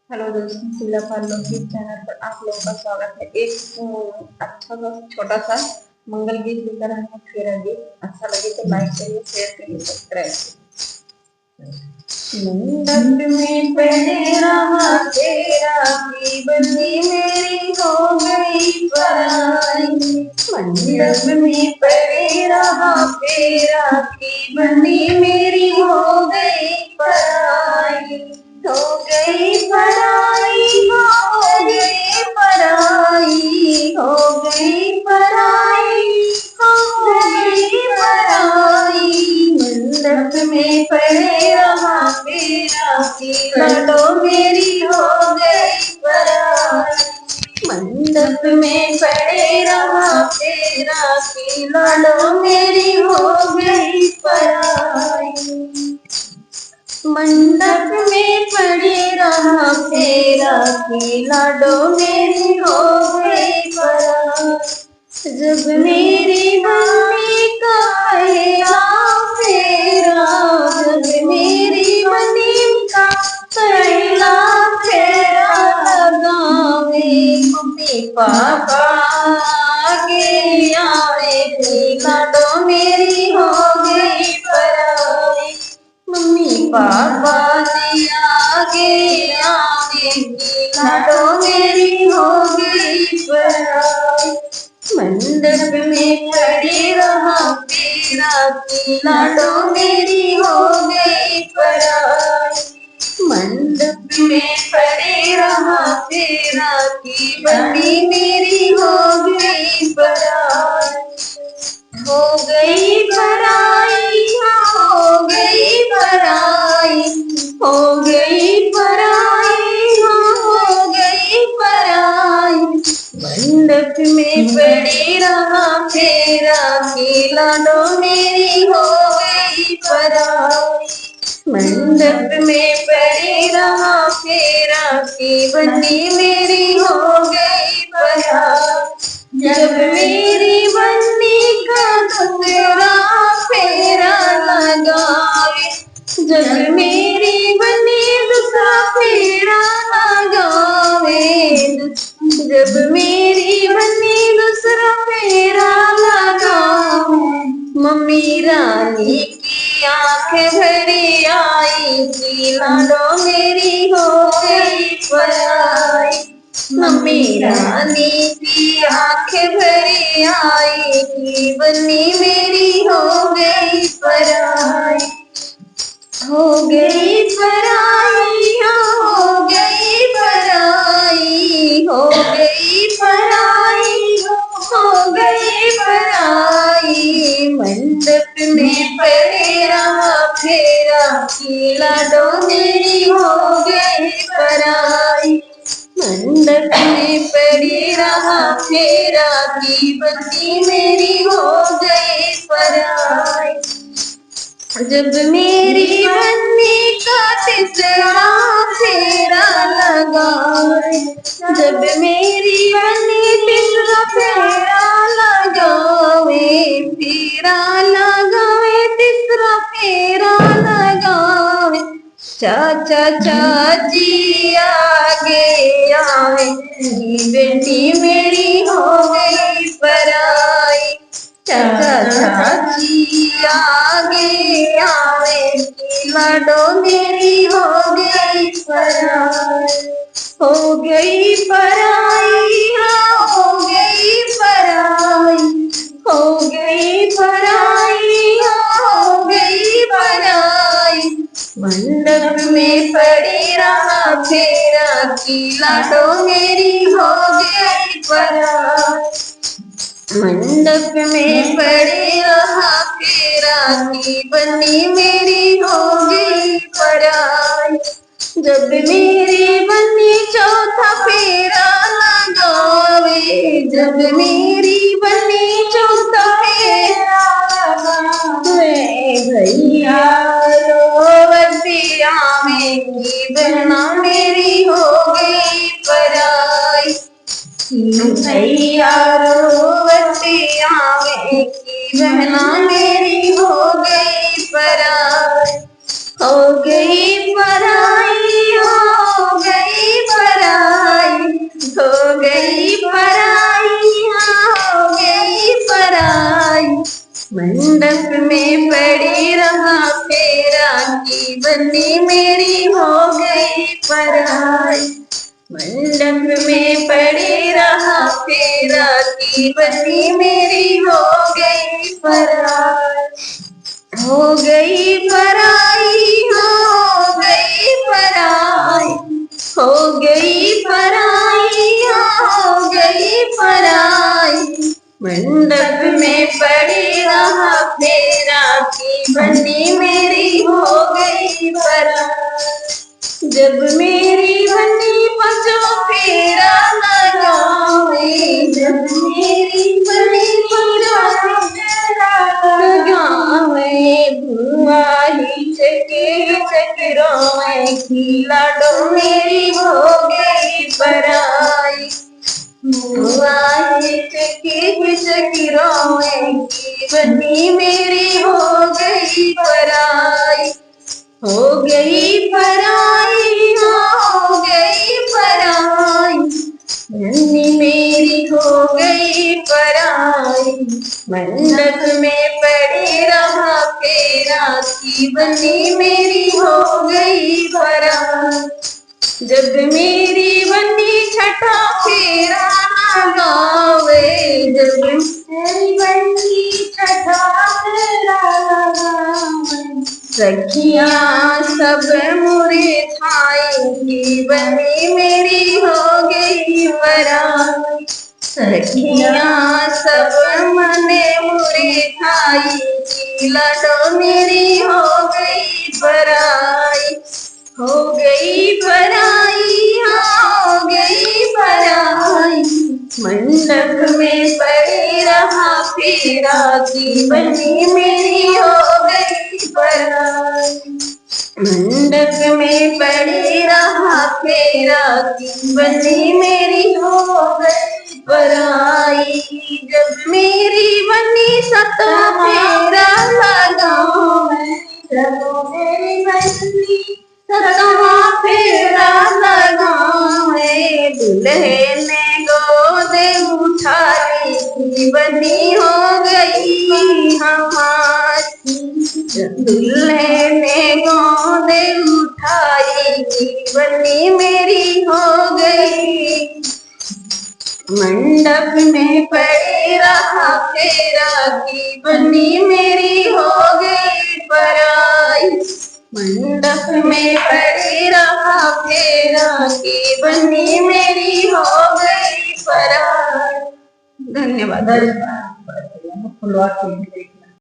Hello दोस्तों, Sheila parlour की channel पर आप लोगों का स्वागत है। एक अच्छा सा छोटा सा मंगल गीत लेकर आए हैं। फिर गीत अच्छा लगे तो लाइक करिए, शेयर करिए, सब्सक्राइब करिए। मंडप में पड़े रहा तेरा की बंदी मेरी हो गई पराई। मंडप में पड़े रहा तेरा की बंदी मेरी हो गई पराई। हो गई पराई, हो गई पराई, हो गई पराई, हो गई पराई। मंडप में पड़े रहा तेरा की लड़ो मेरी हो गई पराई। मंडप में पड़े रहा तेरा की लड़ो मेरी हो गई पराई। मंडप में पड़े रहा तेरा की लाडो मेरी हो गई पराई। जब मेरी बनी का पहला फेरा, जब मेरी बनी का पहला फेरा लगावे मम्मी पापा के आए की लाडो मेरी हो गई पराई। मम्मी पापा ने आगे आने की लाडो मेरी हो गई पराई। मंडप में खड़ी रहा तेरा की लाडो मेरी हो गई पराई। मंडप में खड़ी रहा तेरा की बनी मेरी हो गई पराई। हो गई पराई, हो गई पराई, हो गई पराई, हो गई पराई। मंडप में पड़ी रहा तेरा की लाडो मेरी हो गई पराई। मंडप में पड़ी रहा तेरा की बनी मेरी हो गई पराई। जब मेरी बन्नी का दूसरा फेरा लगावे, जब मेरी बन्नी दूसरा फेरा लगावे, जब मेरी बन्नी दूसरा फेरा लगावे, मम्मी रानी की आंख भरी आई कि लाडो मेरी हो गई पराई। मम्मी रानी की आंख भरी आई कि बन्नी मेरी हो गई पराई। हो गई पराई, हो गई पराई, हो गई पराई, हो गई पराई। मंडप में पड़े रहा फेरा की लाडो मेरी हो गई पराई। मंडप में पड़ी रहा फेरा की बत्ती मेरी हो गई पराई। जब मेरी बन्नी का तीसरा फेरा लगाए, जब मेरी बन्नी तीसरा फेरा लगावे, फेरा लगावे, तीसरा फेरा लगावे, चाचा चाची आगे आवे की बेटी मेरी हो गई पराई। चाचा चाची आगे आवे की लाडो मेरी हो गई पराई। हो गई पराई, हो गई पराई, हो गई पराई, हो गई पराई। मंडप में पड़ी रहा फेरा की लाडो मेरी हो गई पराई। मंडप में पड़े रहा फेरा की बनी मेरी हो गई पराई। जब मेरी बनी चौथा फेरा लगावे, जब मेरी बनी चौथा फेरा लगावे, भैया रोवतिया में की बहना मेरी हो गई पराई। भैया रोवतिया में की बहना मेरी हो गई पराई। हो गई पराई, हो गई गई पराई। मंडप में पड़े रहा फेरा की बनी मेरी हो गई पराई। हो गई पराई, हो गई पराई, हो गई पराई, हो गई पराई। मंडप में पड़ी रहा फेरा की बनी मेरी हो गई पराई। जब मेरी बनी पांचों फेरा लगावे, जब मेरी बनी पांचों फेरा लगावे, बुआ ही चके चकरों की लाडो मेरी हो गई पराई। बुआ ही चके चकरों की बनी मेरी हो गई पराई। हो गई पराई, हो गई पराई, बनी मेरी हो गई पराई। मंडप में पड़े रहा फेरा की बनी मेरी हो गई पराई। जब मेरी बनी छठा फेरा लगावे, जब मेरी बनी छठा फेरा लगावे, सखियां सब मुरे छाएंगी बनी मेरी हो गई पराई। सखियां सब मने मुरे छाएंगी लाडो मेरी हो गई पराई। हो गई पराई, हो गई पराई। मंडप में पड़े रहा फेरा की बनी मेरी हो गई पराई। मंडप में पड़े रहा फेरा की बनी मेरी हो गई पराई। जब मेरी बनी सतों फेरा लगावे, जब मेरी बनी सतवां फेरा लगावे, दुल्हे ने गोद उठा ली बनी हो गई हमारी। दुल्हे ने गोद उठाई बनी मेरी हो गई। मंडप में पड़े रहा फेरा की बनी मेरी हो गई पराई। मंडप में पड़े रहा फेरा की बनी मेरी हो गई पराई। धन्यवाद।